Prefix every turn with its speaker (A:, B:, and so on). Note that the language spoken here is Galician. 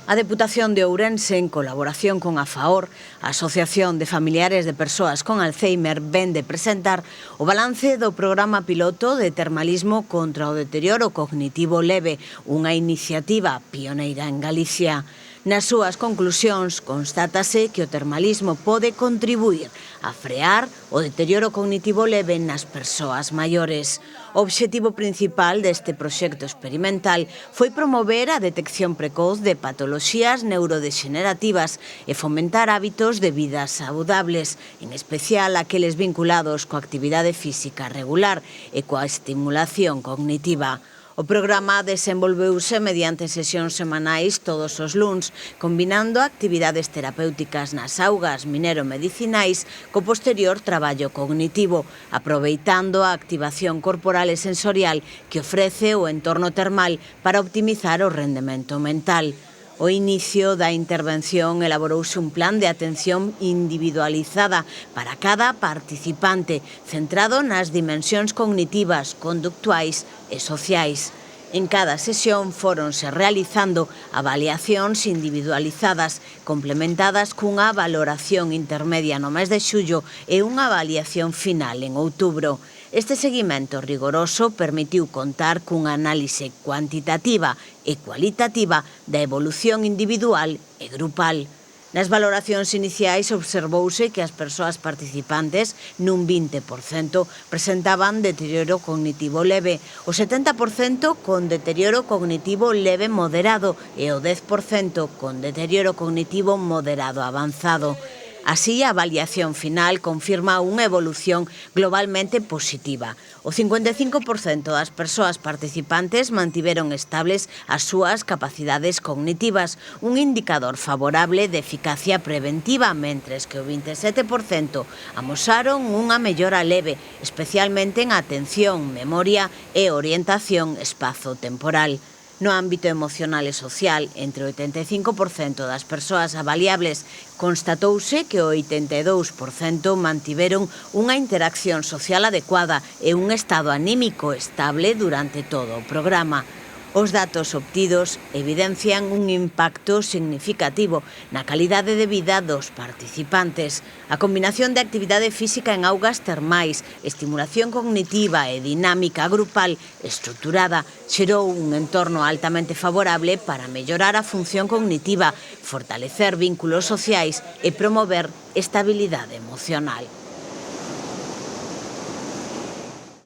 A: A Deputación de Ourense, en colaboración con AFAOR, a Asociación de Familiares de Persoas con Alzheimer, ven de presentar o balance do programa piloto de termalismo contra o deterioro cognitivo leve, unha iniciativa pioneira en Galicia. Nas súas conclusións constátase que o termalismo pode contribuir a frear o deterioro cognitivo leve nas persoas maiores. O obxectivo principal deste proxecto experimental foi promover a detección precoz de patoloxías neurodexenerativas e fomentar hábitos de vida saudables, en especial aqueles vinculados coa actividade física regular e coa estimulación cognitiva. O programa desenvolveuse mediante sesións semanais todos os luns, combinando actividades terapéuticas nas augas minero-medicinais co posterior traballo cognitivo, aproveitando a activación corporal e sensorial que ofrece o entorno termal para optimizar o rendemento mental. O inicio da intervención elaborouse un plan de atención individualizada para cada participante, centrado nas dimensións cognitivas, conductuais e sociais. En cada sesión fóronse realizando avaliacións individualizadas, complementadas cunha valoración intermedia no mes de xullo e unha avaliación final en outubro. Este seguimento rigoroso permitiu contar cunha análise cuantitativa e cualitativa da evolución individual e grupal. Nas valoracións iniciais observouse que as persoas participantes nun 20% presentaban deterioro cognitivo leve, o 70% con deterioro cognitivo leve moderado e o 10% con deterioro cognitivo moderado avanzado. Así, a avaliación final confirma unha evolución globalmente positiva. O 55% das persoas participantes mantiveron estables as súas capacidades cognitivas, un indicador favorable de eficacia preventiva, mentres que o 27% amosaron unha mellora leve, especialmente en atención, memoria e orientación espazo-temporal. No ámbito emocional e social, entre o 85% das persoas avaliables constatouse que o 82% mantiveron unha interacción social adecuada e un estado anímico estable durante todo o programa. Os datos obtidos evidencian un impacto significativo na calidade de vida dos participantes. A combinación de actividade física en augas termais, estimulación cognitiva e dinámica grupal estruturada xerou un entorno altamente favorable para mellorar a función cognitiva, fortalecer vínculos sociais e promover estabilidade emocional.